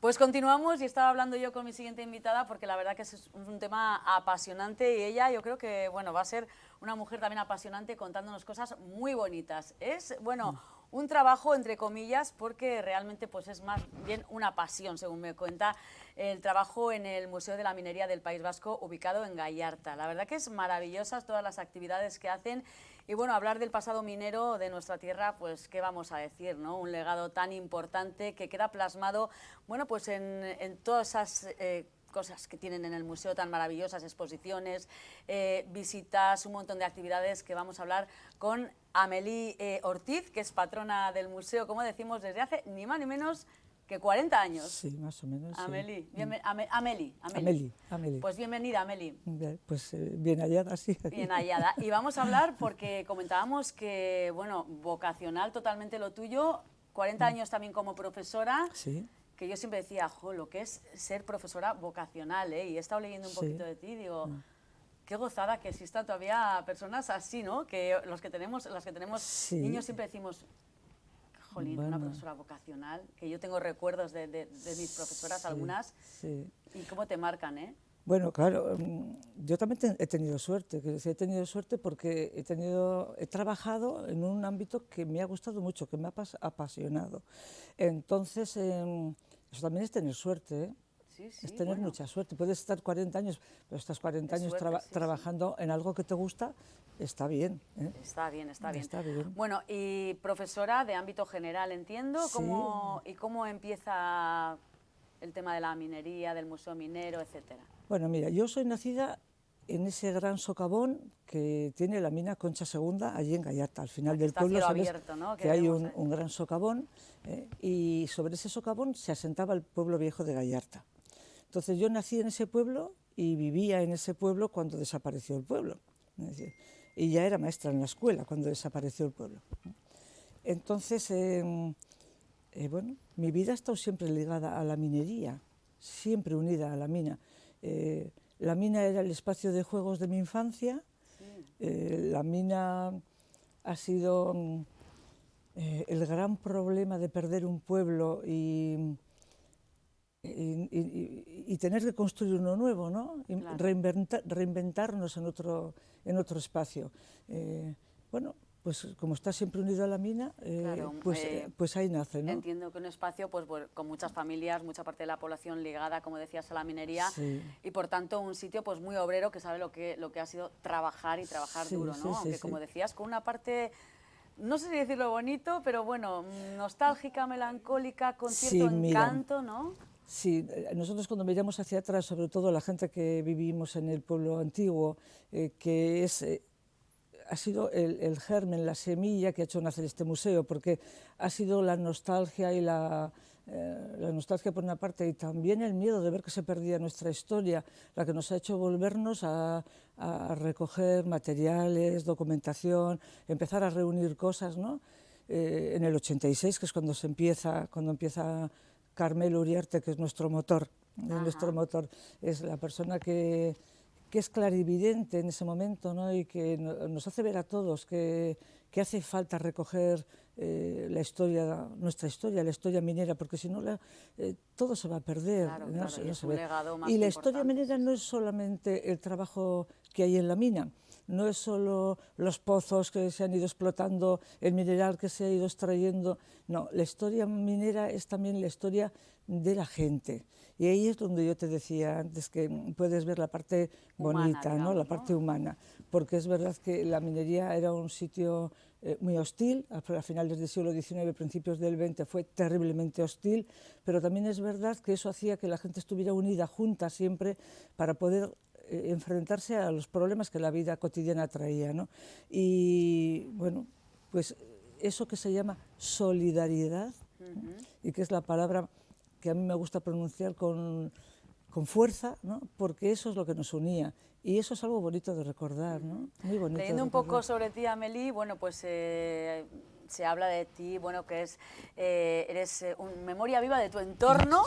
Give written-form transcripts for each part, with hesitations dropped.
Pues continuamos y estaba hablando yo con mi siguiente invitada porque la verdad que es un tema apasionante y ella yo creo que bueno, va a ser una mujer también apasionante contándonos cosas muy bonitas. Es, bueno, un trabajo entre comillas porque realmente pues es más bien una pasión, según me cuenta, el trabajo en el Museo de la Minería del País Vasco ubicado en Gallarta. La verdad que es maravillosas todas las actividades que hacen y bueno, hablar del pasado minero de nuestra tierra, pues qué vamos a decir, ¿no? Un legado tan importante que queda plasmado, bueno, pues en todas esas cosas que tienen en el museo tan maravillosas, exposiciones, visitas, un montón de actividades que vamos a hablar con Amélie Ortiz, que es patrona del museo, como decimos, desde hace ni más ni menos que 40 años. Sí, más o menos. Amélie, Sí. Amélie. Pues bienvenida, Amélie. Pues bien hallada, sí. Bien hallada. Y vamos a hablar porque comentábamos que, bueno, vocacional totalmente lo tuyo, 40 años también como profesora. Sí. Que yo siempre decía, jo, lo que es ser profesora vocacional, ¿eh? Y he estado leyendo un poquito de ti y digo, qué gozada que existan todavía personas así, ¿no? Que las que tenemos Sí. niños siempre decimos, jolín, Bueno. una profesora vocacional, que yo tengo recuerdos de mis profesoras, Sí, algunas, sí. y cómo te marcan, ¿eh? Bueno, claro, yo también he tenido suerte, he tenido suerte porque he trabajado en un ámbito que me ha gustado mucho, que me ha apasionado. Entonces, eso también es tener suerte, ¿eh? Sí, sí, Es tener bueno. mucha suerte. Puedes estar 40 años, pero estás 40 Es años suerte, sí, trabajando en algo que te gusta, está bien, ¿eh? Está bien, está bien. Está bien. Bueno, y profesora de ámbito general, entiendo, Sí. ¿cómo empieza el tema de la minería, del museo minero, etcétera? Bueno, mira, yo soy nacida en ese gran socavón que tiene la mina Concha Segunda, allí en Gallarta, al final del Está pueblo, cielo sabes abierto, ¿no? que hay vemos ahí. un gran socavón, y sobre ese socavón se asentaba el pueblo viejo de Gallarta. Entonces yo nací en ese pueblo y vivía en ese pueblo cuando desapareció el pueblo. Es decir, y ya era maestra en la escuela cuando desapareció el pueblo. Entonces, bueno, mi vida ha estado siempre ligada a la minería, siempre unida a la mina. La mina era el espacio de juegos de mi infancia. La mina ha sido el gran problema de perder un pueblo y tener que construir uno nuevo, ¿no? Y Claro. reinventarnos en otro espacio. Bueno, pues como está siempre unido a la mina, Claro, pues ahí nace, ¿no? Entiendo que un espacio pues, con muchas familias, mucha parte de la población ligada, como decías, a la minería, Sí. y por tanto un sitio pues muy obrero que sabe lo que ha sido trabajar y trabajar Sí, duro, sí, ¿no? sí, Aunque sí. como decías, con una parte, no sé si decirlo bonito, pero bueno, nostálgica, melancólica, con cierto Sí, mira. encanto, ¿no? Sí, nosotros cuando miramos hacia atrás, sobre todo la gente que vivimos en el pueblo antiguo, que ha sido el germen, la semilla que ha hecho nacer este museo, porque ha sido la nostalgia y la nostalgia por una parte y también el miedo de ver que se perdía nuestra historia, la que nos ha hecho volvernos a recoger materiales, documentación, empezar a reunir cosas, ¿no? En el 86, que es cuando empieza Carmelo Uriarte, que es nuestro motor, es la persona que es clarividente en ese momento, ¿no? Y que nos hace ver a todos que hace falta recoger nuestra historia, la historia minera, porque si no todo se va a perder. Claro, ¿no? claro, y es un legado más Y la que historia importante, minera sí, no sí. es solamente el trabajo que hay en la mina, no es solo los pozos que se han ido explotando, el mineral que se ha ido extrayendo, no, la historia minera es también la historia de la gente. Y ahí es donde yo te decía antes que puedes ver la parte bonita, Humana, ¿no? La digamos, parte ¿no? humana, porque es verdad que la minería era un sitio muy hostil, a finales del siglo XIX, principios del XX fue terriblemente hostil, pero también es verdad que eso hacía que la gente estuviera unida, junta siempre, para poder enfrentarse a los problemas que la vida cotidiana traía, ¿no? Y bueno, pues eso que se llama solidaridad, y que es la palabra que a mí me gusta pronunciar con fuerza, ¿no? Porque eso es lo que nos unía. Y eso es algo bonito de recordar, ¿no? Muy bonito de Leyendo un recordar. poco sobre ti, Amélie, bueno, pues se habla de ti, bueno, que eres memoria viva de tu entorno,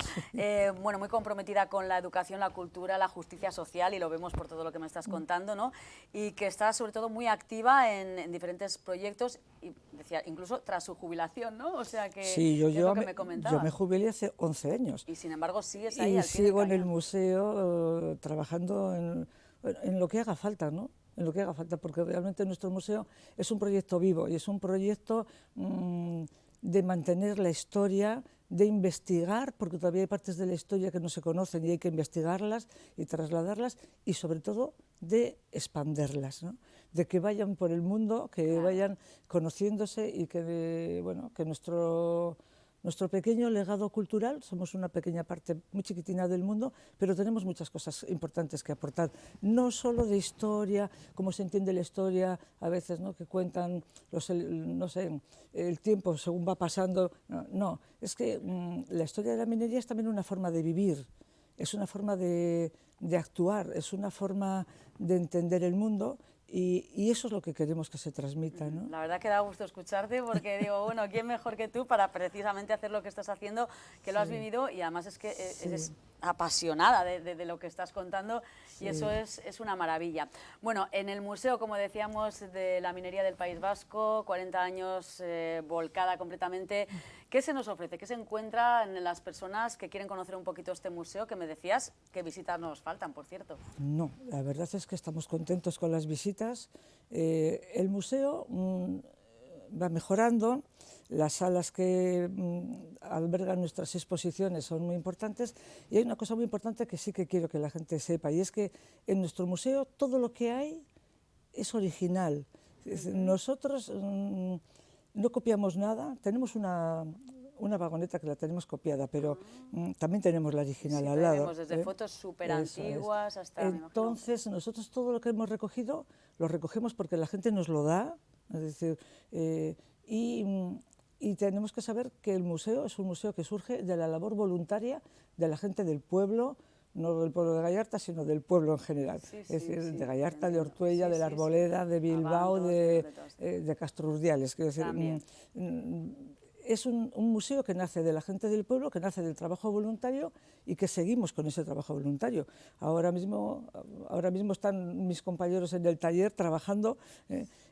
bueno, muy comprometida con la educación, la cultura, la justicia social, y lo vemos por todo lo que me estás contando, ¿no? Y que estás sobre todo muy activa en diferentes proyectos, y decía, incluso tras su jubilación, ¿no? O sea que Sí, es lo que me comentabas. yo me jubilé hace 11 años. Y sin embargo sigues ahí Y al pie del sigo en el cañón. museo trabajando en lo que haga falta, ¿no? En lo que haga falta, porque realmente nuestro museo es un proyecto vivo y es un proyecto de mantener la historia, de investigar, porque todavía hay partes de la historia que no se conocen y hay que investigarlas y trasladarlas, y sobre todo de expanderlas, ¿no? De que vayan por el mundo, que vayan conociéndose y que, bueno, que nuestro pequeño legado cultural, somos una pequeña parte muy chiquitina del mundo, pero tenemos muchas cosas importantes que aportar, no solo de historia, cómo se entiende la historia, a veces, ¿no?, que cuentan, no sé, el tiempo según va pasando, no, es que la historia de la minería es también una forma de vivir, es una forma de actuar, es una forma de entender el mundo. Y eso es lo que queremos que se transmita, ¿no? La verdad que da gusto escucharte, porque digo, bueno, ¿quién mejor que tú para precisamente hacer lo que estás haciendo, que lo has vivido, y además es que eres apasionada de lo que estás contando, y eso es una maravilla. Bueno, en el museo, como decíamos, de la minería del País Vasco, 40 años volcada completamente, ¿qué se nos ofrece? ¿Qué se encuentra en las personas que quieren conocer un poquito este museo, que me decías que visitas nos faltan, por cierto? No, la verdad es que estamos contentos con las visitas. El museo va mejorando, las salas que albergan nuestras exposiciones son muy importantes, y hay una cosa muy importante que sí que quiero que la gente sepa, y es que en nuestro museo todo lo que hay es original. Es decir, nosotros no copiamos nada, tenemos una vagoneta que la tenemos copiada, pero también tenemos la original Sí, al lado. vemos desde fotos súper antiguas hasta... Entonces, nosotros todo lo que hemos recogido, lo recogemos porque la gente nos lo da, es decir, y tenemos que saber que el museo es un museo que surge de la labor voluntaria de la gente del pueblo, no del pueblo de Gallarta, sino del pueblo en general. Es decir, de Gallarta, de Ortuella, de la Arboleda, de Bilbao, de Castro Urdiales. Quiero decir, es un museo que nace de la gente del pueblo, que nace del trabajo voluntario, y que seguimos con ese trabajo voluntario. Ahora mismo están mis compañeros en el taller trabajando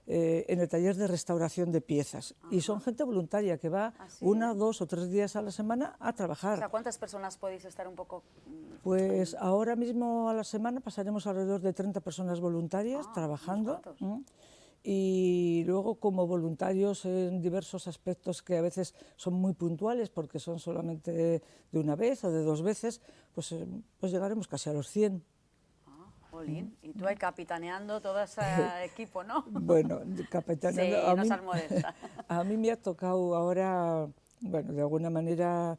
en el taller de restauración de piezas. Y son gente voluntaria que va 1, 2 o 3 días a la semana a trabajar. O sea, ¿cuántas personas podéis estar un poco...? Pues ahora mismo a la semana pasaremos alrededor de 30 personas voluntarias trabajando. Y luego como voluntarios en diversos aspectos que a veces son muy puntuales porque son solamente de una vez o de 2 veces, pues llegaremos casi a los 100. Jolín, y tú ahí capitaneando todo ese equipo, ¿no? Bueno, capitaneando... Sí, no seas modesta. A mí me ha tocado ahora, bueno, de alguna manera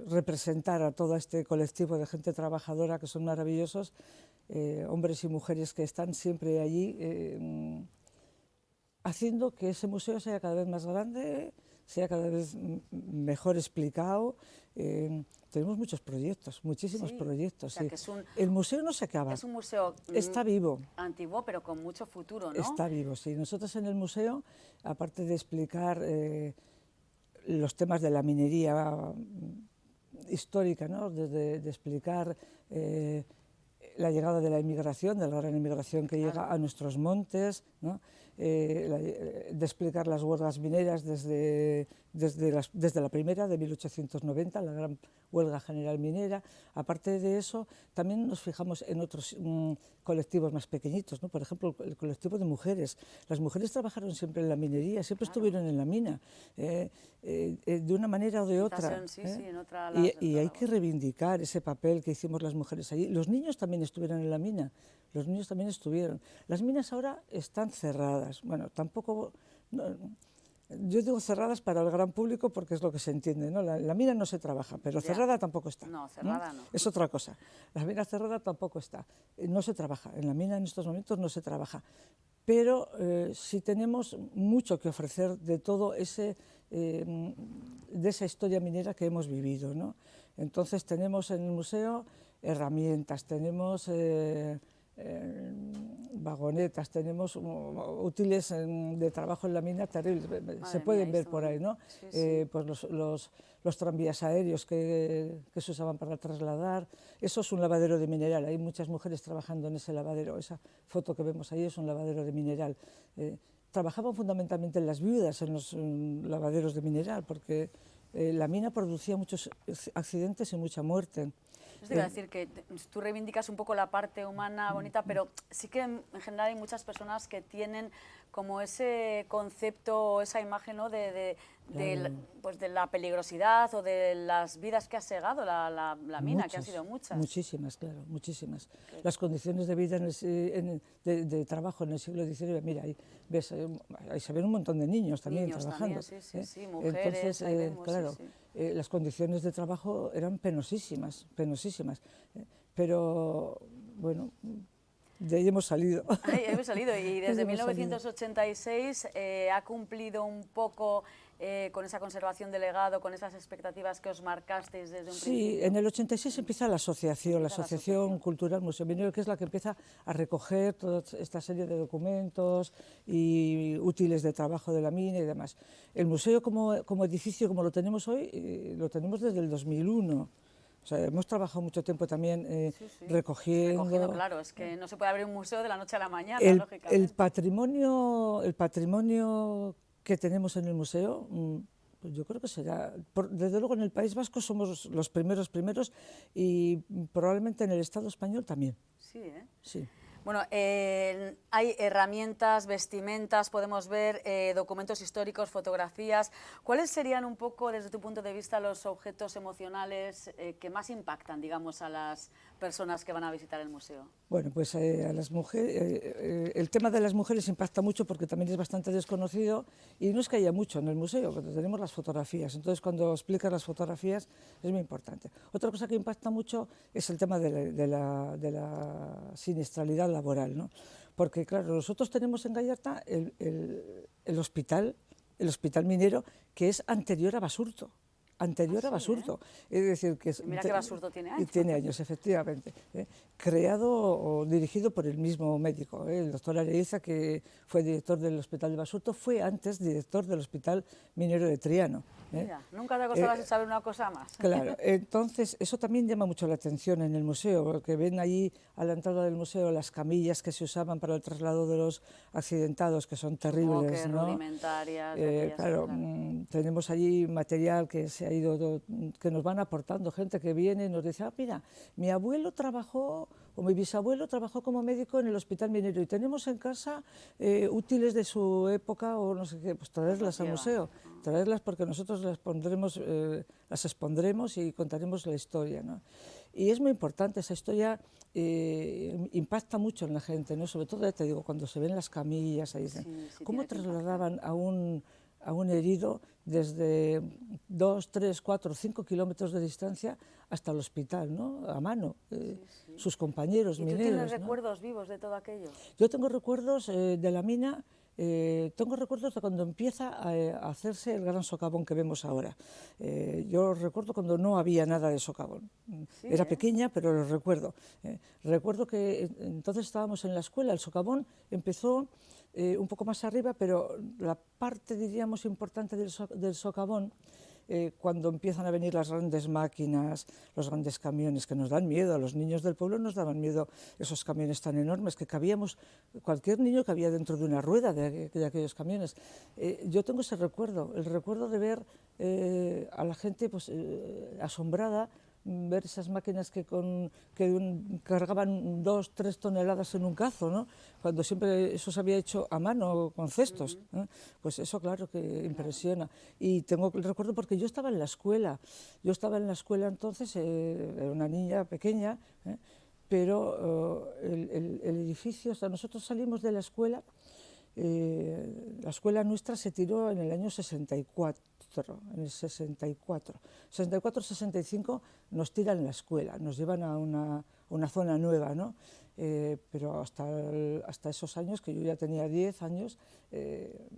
representar a todo este colectivo de gente trabajadora que son maravillosos, hombres y mujeres que están siempre allí haciendo que ese museo sea cada vez más grande, sea cada vez mejor explicado. Tenemos muchos proyectos, muchísimos proyectos. O sea, que es el museo no se acaba. Es un museo está vivo. Antiguo, pero con mucho futuro, ¿no? Está vivo, sí. Nosotros en el museo, aparte de explicar los temas de la minería histórica, ¿no?, de explicar la llegada de la inmigración, de la gran inmigración que llega a nuestros montes, ¿no?, de explicar las huelgas mineras desde la primera, de 1890, la gran huelga general minera. Aparte de eso, también nos fijamos en otros colectivos más pequeñitos, ¿no? Por ejemplo, el colectivo de mujeres. Las mujeres trabajaron siempre en la minería, siempre estuvieron en la mina, de una manera o de otra. Y hay que reivindicar ese papel que hicimos las mujeres allí. Los niños también estuvieron en la mina. Los niños también estuvieron. Las minas ahora están cerradas. Bueno, tampoco... yo digo cerradas para el gran público porque es lo que se entiende, ¿no? La mina no se trabaja, pero cerrada tampoco está. No, cerrada no. Es otra cosa. La mina cerrada tampoco está. No se trabaja. En la mina en estos momentos no se trabaja. Pero sí tenemos mucho que ofrecer de todo ese... de esa historia minera que hemos vivido, ¿no? Entonces tenemos en el museo herramientas, tenemos vagonetas, tenemos útiles de trabajo en la mina terribles, se pueden ver por ahí, ¿no? Sí, sí. Pues los tranvías aéreos que se usaban para trasladar, eso es un lavadero de mineral, hay muchas mujeres trabajando en ese lavadero, esa foto que vemos ahí es un lavadero de mineral. Trabajaban fundamentalmente las viudas en los lavaderos de mineral, porque la mina producía muchos accidentes y mucha muerte. Eso te iba a decir que tú reivindicas un poco la parte humana bonita, pero sí que en general hay muchas personas que tienen como ese concepto, esa imagen, ¿no? Pues de la peligrosidad o de las vidas que ha segado la mina, Muchas, que han sido muchas. Muchísimas, claro, muchísimas. Las condiciones de vida de trabajo en el siglo XIX, mira, ahí, ves, ahí se ven un montón de niños también Niños trabajando. también, sí, mujeres, Entonces, ahí vemos, claro, sí. Las condiciones de trabajo eran penosísimas, penosísimas. Pero, bueno, de ahí hemos salido. Ahí hemos salido y desde Hemos salido. 1986 ha cumplido un poco con esa conservación del legado, con esas expectativas que os marcasteis desde un principio. Sí, en el 86 empieza la Asociación Cultural Museo Minero, que es la que empieza a recoger toda esta serie de documentos y útiles de trabajo de la mina y demás. El museo como edificio, como lo tenemos hoy, lo tenemos desde el 2001. O sea, hemos trabajado mucho tiempo también recogiendo. Claro, es que no se puede abrir un museo de la noche a la mañana, lógicamente. El patrimonio que tenemos en el museo, pues yo creo que será, desde luego en el País Vasco somos los primeros y probablemente en el Estado español también. Sí, ¿eh? Sí. Bueno, hay herramientas, vestimentas, podemos ver documentos históricos, fotografías. ¿Cuáles serían un poco, desde tu punto de vista, los objetos emocionales que más impactan, digamos, a las personas que van a visitar el museo? Bueno, pues a las mujeres, el tema de las mujeres impacta mucho porque también es bastante desconocido y no es que haya mucho en el museo, pero tenemos las fotografías. Entonces, cuando explicas las fotografías es muy importante. Otra cosa que impacta mucho es el tema de la siniestralidad laboral, ¿no? Porque, claro, nosotros tenemos en Gallarta el hospital minero que es anterior a Basurto. Anterior a Basurto, es decir, que mira que Basurto tiene años. Tiene años, efectivamente, creado o dirigido por el mismo médico, el doctor Areiza, que fue director del Hospital de Basurto, fue antes director del Hospital Minero de Triano. Mira, nunca te acostabas saber una cosa más. Claro, entonces eso también llama mucho la atención en el museo, porque ven allí a la entrada del museo las camillas que se usaban para el traslado de los accidentados, que son terribles, que ¿no? rudimentarias. Claro, tenemos allí material que se ha ido, que nos van aportando gente que viene y nos dice, mira, mi abuelo trabajó o mi bisabuelo trabajó como médico en el Hospital Minero y tenemos en casa útiles de su época o no sé qué, pues traerlas al museo, traerlas porque nosotros las expondremos y contaremos la historia, ¿no? Y es muy importante, esa historia impacta mucho en la gente, ¿no? Sobre todo, ya te digo, cuando se ven las camillas, ahí dicen, ¿cómo trasladaban a un herido desde 2, 3, 4, 5 kilómetros de distancia hasta el hospital, ¿no? A mano, sus compañeros mineros. ¿Y tú tienes recuerdos vivos de todo aquello? Yo tengo recuerdos de la mina, tengo recuerdos de cuando empieza a hacerse el gran socavón que vemos ahora. Yo recuerdo cuando no había nada de socavón. Era pequeña, pero lo recuerdo. Recuerdo que entonces estábamos en la escuela, el socavón empezó un poco más arriba, pero la parte, diríamos, importante del socavón, cuando empiezan a venir las grandes máquinas, los grandes camiones que nos dan miedo, a los niños del pueblo nos daban miedo esos camiones tan enormes que cabíamos, cualquier niño cabía dentro de una rueda de aquellos camiones. Yo tengo ese recuerdo, el recuerdo de ver a la gente pues, asombrada, ver esas máquinas que cargaban 2, 3 toneladas en un cazo, ¿no? Cuando siempre eso se había hecho a mano, con cestos, ¿no? Pues eso claro que impresiona. Y tengo el recuerdo porque yo estaba en la escuela, entonces, era una niña pequeña, pero el edificio, o sea, nosotros salimos de la escuela nuestra se tiró en el año 64, en el 64-65 nos tiran la escuela, nos llevan a una zona nueva, ¿no? Pero hasta esos años, que yo ya tenía 10 años,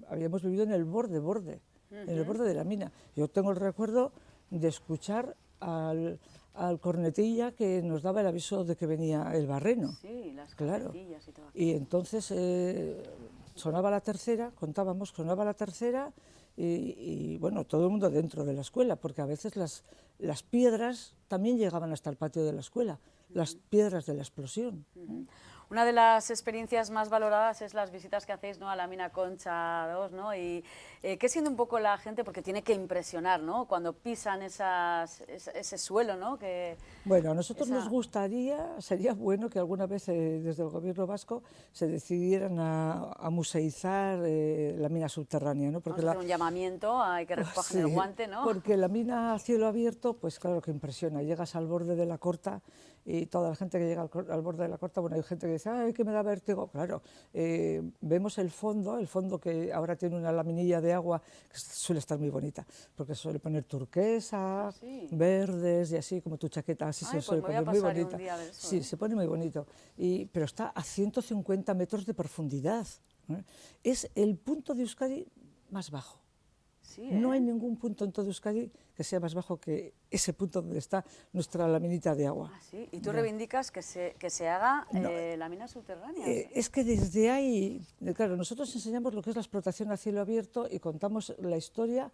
habíamos vivido en el borde, en el borde de la mina. Yo tengo el recuerdo de escuchar a al cornetilla que nos daba el aviso de que venía el barreno. Sí, las Claro. carretillas y todo. Y entonces sonaba la tercera, contábamos, sonaba la tercera y, bueno, todo el mundo dentro de la escuela, porque a veces las piedras también llegaban hasta el patio de la escuela, las piedras de la explosión. Una de las experiencias más valoradas es las visitas que hacéis, ¿no?, a la mina Concha 2, ¿no? Y ¿qué siente un poco la gente? Porque tiene que impresionar, ¿no?, cuando pisan ese suelo, ¿no? Bueno, a nosotros nos gustaría, sería bueno que alguna vez desde el gobierno vasco se decidieran a museizar la mina subterránea, ¿no? Porque vamos a hacer un llamamiento, hay que recoger el guante, ¿no? Porque la mina a cielo abierto, pues claro que impresiona. Llegas al borde de la Corta y toda la gente que llega al borde de la Corta, bueno, hay gente que dice, ay, que me da vértigo. Claro, vemos el fondo que ahora tiene una laminilla de agua que suele estar muy bonita, porque suele poner turquesa, verdes y así, como tu chaqueta, así se suele poner, muy bonita. Sí, se pone muy bonito, pero está a 150 metros de profundidad. Es el punto de Euskadi más bajo. Sí, No hay ningún punto en todo Euskadi que sea más bajo que ese punto donde está nuestra laminita de agua. Ah, ¿sí? ¿Y tú reivindicas que se haga la mina subterránea? Es que desde ahí, claro, nosotros enseñamos lo que es la explotación a cielo abierto y contamos la historia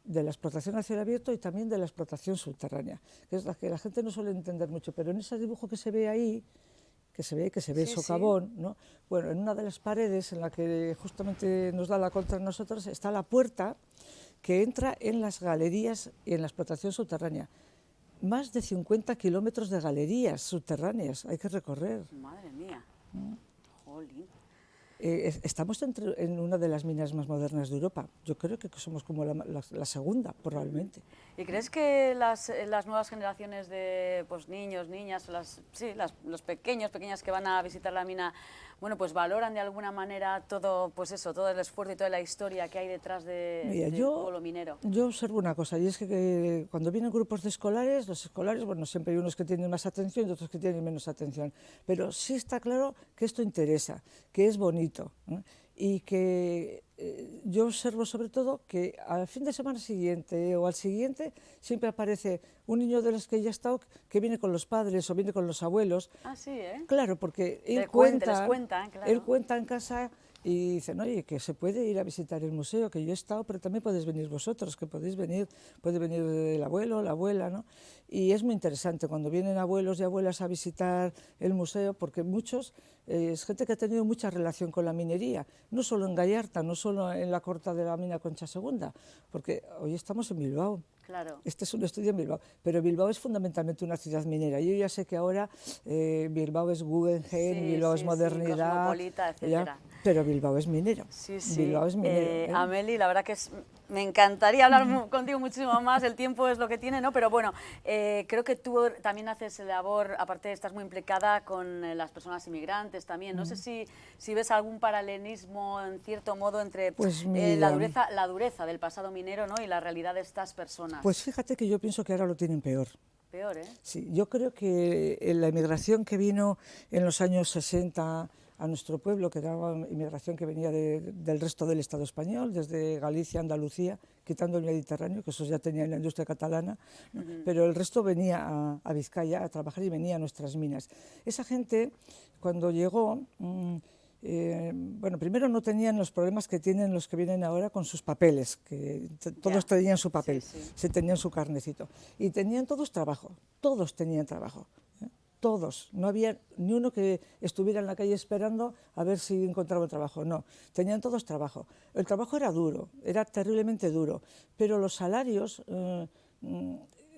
de la explotación a cielo abierto y también de la explotación subterránea, que es la que la gente no suele entender mucho, pero en ese dibujo que se ve ahí, que se ve el socavón, ¿no? Bueno, en una de las paredes en la que justamente nos da la contra nosotros está la puerta que entra en las galerías y en la explotación subterránea. Más de 50 kilómetros de galerías subterráneas hay que recorrer. Madre mía. Jolín. Estamos en una de las minas más modernas de Europa. Yo creo que somos como la segunda, probablemente. ¿Y crees que las nuevas generaciones de niños, niñas, los pequeñas que van a visitar la mina, bueno, pues valoran de alguna manera todo, pues eso, todo el esfuerzo y toda la historia que hay detrás del pueblo minero? Yo observo una cosa, y es que cuando vienen grupos de escolares, los escolares, bueno, siempre hay unos que tienen más atención y otros que tienen menos atención, pero sí está claro que esto interesa, que es bonito, ¿eh? Y que yo observo sobre todo que al fin de semana siguiente o al siguiente siempre aparece un niño de los que ya ha estado que viene con los padres o viene con los abuelos. Ah, sí, ¿eh? Claro, porque él les cuenta en casa y dicen, oye, que se puede ir a visitar el museo, que yo he estado, pero también podéis venir vosotros, que podéis venir, puede venir el abuelo, la abuela, ¿no? Y es muy interesante cuando vienen abuelos y abuelas a visitar el museo, porque muchos, es gente que ha tenido mucha relación con la minería, no solo en Gallarta, no solo en la Corta de la mina Concha II, porque hoy estamos en Bilbao. Claro. Este es un estudio en Bilbao, pero Bilbao es fundamentalmente una ciudad minera. Yo ya sé que ahora Bilbao es Guggenheim, Bilbao es modernidad, cosmopolita, etcétera. Pero Bilbao es minero. Sí, sí. Bilbao es minero. Amelie, la verdad que me encantaría hablar contigo muchísimo más, el tiempo es lo que tiene, ¿no? Pero bueno, creo que tú también haces labor, aparte estás muy implicada con las personas inmigrantes también. No sé si ves algún paralelismo, en cierto modo, entre la dureza del pasado minero, ¿no?, y la realidad de estas personas. Pues fíjate que yo pienso que ahora lo tienen peor. Peor, ¿eh? Sí, yo creo que la inmigración que vino en los años 60 a nuestro pueblo, que era una inmigración que venía del resto del Estado español, desde Galicia, Andalucía, quitando el Mediterráneo, que esos ya tenían la industria catalana, ¿no? Pero el resto venía a Vizcaya a trabajar y venía a nuestras minas. Esa gente, cuando llegó, bueno, primero no tenían los problemas que tienen los que vienen ahora con sus papeles, que todos tenían su papel, se tenían su carnecito, y tenían todos trabajo, todos tenían trabajo. Todos, no había ni uno que estuviera en la calle esperando a ver si encontraba trabajo, no, tenían todos trabajo. El trabajo era duro, era terriblemente duro, pero los salarios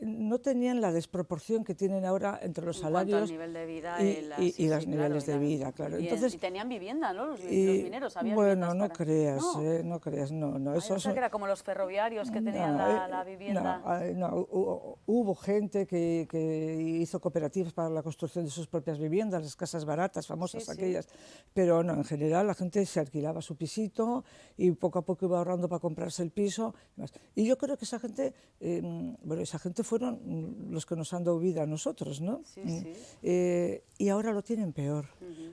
no tenían la desproporción que tienen ahora entre los salarios al nivel de vida y los niveles de vida, claro. Entonces, y tenían vivienda, ¿no? Los mineros habían bueno, no creas, no creas, no. Eso que era como los ferroviarios que tenían la vivienda. No, hubo gente que hizo cooperativas para la construcción de sus propias viviendas, las casas baratas, famosas aquellas, pero no, en general la gente se alquilaba su pisito y poco a poco iba ahorrando para comprarse el piso. Y yo creo que esa gente, esa gente fueron los que nos han dado vida a nosotros, ¿no? Y ahora lo tienen peor.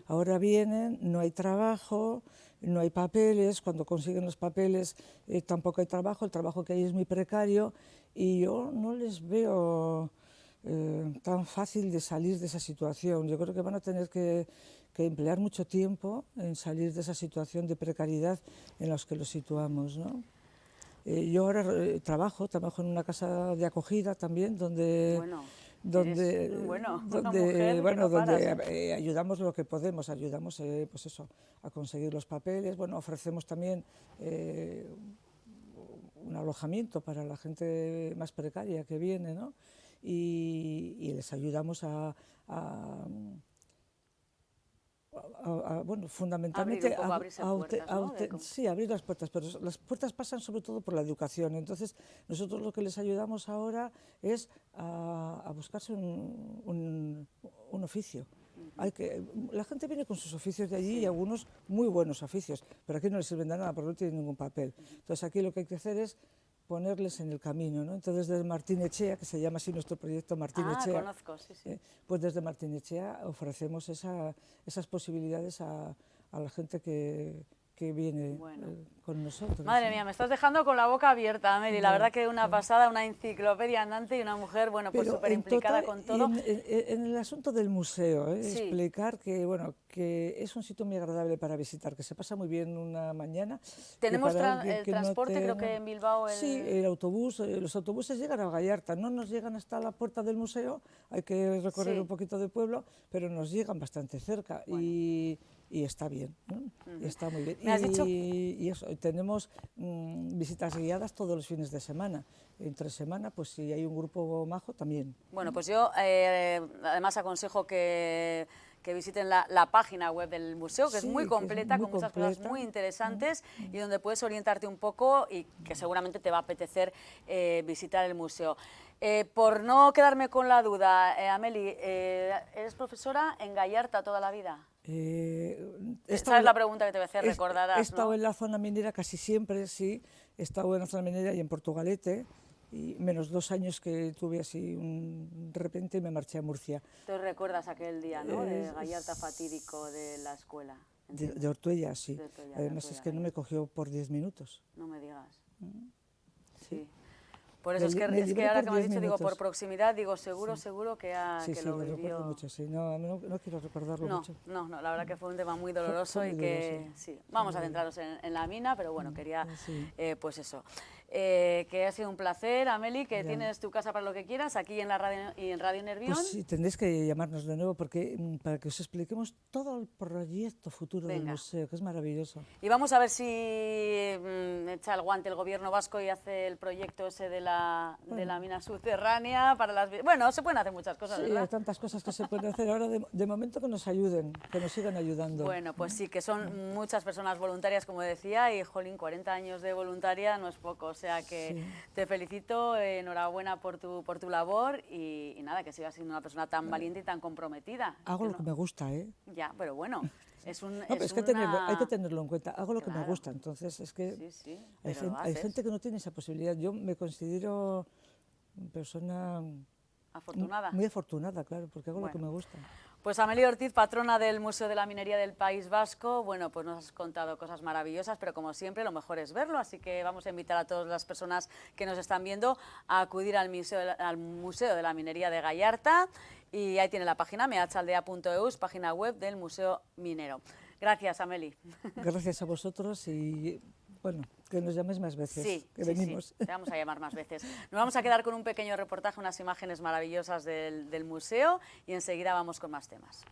Ahora vienen, no hay trabajo, no hay papeles, cuando consiguen los papeles tampoco hay trabajo, el trabajo que hay es muy precario y yo no les veo tan fácil de salir de esa situación. Yo creo que van a tener que emplear mucho tiempo en salir de esa situación de precariedad en la que los situamos, ¿no? Yo ahora trabajo en una casa de acogida también, donde ayudamos lo que podemos, ayudamos pues eso, a conseguir los papeles, bueno, ofrecemos también un alojamiento para la gente más precaria que viene, ¿no? Y les ayudamos bueno, fundamentalmente sí, abrir las puertas, pero las puertas pasan sobre todo por la educación. Entonces, nosotros lo que les ayudamos ahora es a buscarse un oficio. La gente viene con sus oficios de allí y algunos muy buenos oficios, pero aquí no les sirven de nada porque no tienen ningún papel. Entonces, aquí lo que hay que hacer es ponerles en el camino, ¿no? Entonces, desde Martín Echea, que se llama así nuestro proyecto Martín Echea, conozco, sí. Pues desde Martín Echea ofrecemos esas posibilidades a la gente que viene con nosotros. Madre mía, me estás dejando con la boca abierta, Ameli. La verdad que una pasada, una enciclopedia andante y una mujer, bueno, pues súper implicada con todo. En el asunto del museo, explicar que, bueno, que es un sitio muy agradable para visitar, que se pasa muy bien una mañana. Tenemos el transporte, creo que en Bilbao... Sí, el autobús, los autobuses llegan a Gallarta, no nos llegan hasta la puerta del museo, hay que recorrer un poquito de pueblo, pero nos llegan bastante cerca y está bien, ¿no? Está muy bien. ¿Me has dicho? Y eso, tenemos visitas guiadas todos los fines de semana. Entre semana, pues si hay un grupo majo, también. Bueno, pues yo además aconsejo que visiten la página web del museo, que es muy completa, con muchas cosas muy interesantes y donde puedes orientarte un poco y que seguramente te va a apetecer visitar el museo. Por no quedarme con la duda, Ameli, ¿eres profesora en Gallarta toda la vida? Esa es la pregunta que te voy a hacer, recordarás, He estado en la zona minera casi siempre, sí. He estado en la zona minera y en Portugalete, y menos 2 años que tuve así de repente me marché a Murcia. ¿Te recuerdas aquel día, no? De Gallarta fatídico de la escuela. De Ortuella, sí. Además es que no me cogió por 10 minutos. No me digas. Sí. Por eso es que ahora que me has dicho, digo, por proximidad, digo, seguro que lo vivió. Sí, lo recuerdo mucho, sí. No quiero recordarlo mucho. No, la verdad que fue un tema muy doloroso y que, sí, vamos a centrarnos en la mina, pero bueno, quería, pues eso. Que ha sido un placer, Ameli, que tienes tu casa para lo que quieras, aquí en la radio y en Radio Nervión. Pues sí, tendréis que llamarnos de nuevo porque para que os expliquemos todo el proyecto futuro del museo, que es maravilloso. Y vamos a ver si echa el guante el gobierno vasco y hace el proyecto ese de la mina subterránea para las... Bueno, se pueden hacer muchas cosas, ¿verdad? Hay tantas cosas que se pueden hacer ahora, de momento que nos ayuden, que nos sigan ayudando. Bueno, pues sí, que son muchas personas voluntarias, como decía, y, jolín, 40 años de voluntaria no es poco. O sea que te felicito, enhorabuena por tu labor y nada, que sigas siendo una persona tan valiente y tan comprometida. Hago lo que me gusta, ¿eh? Ya, pero bueno, es hay que tenerlo en cuenta. Hago lo que me gusta, entonces es que hay gente que no tiene esa posibilidad. Yo me considero persona afortunada. Muy afortunada, claro, porque hago lo que me gusta. Pues Ameli Ortiz, patrona del Museo de la Minería del País Vasco, bueno, pues nos has contado cosas maravillosas, pero como siempre lo mejor es verlo, así que vamos a invitar a todas las personas que nos están viendo a acudir al Museo de la Minería de Gallarta, y ahí tiene la página meatzaldea.eus, página web del Museo Minero. Gracias, Ameli. Gracias a vosotros y... bueno, que nos llames más veces, venimos. Sí, te vamos a llamar más veces. Nos vamos a quedar con un pequeño reportaje, unas imágenes maravillosas del museo y enseguida vamos con más temas.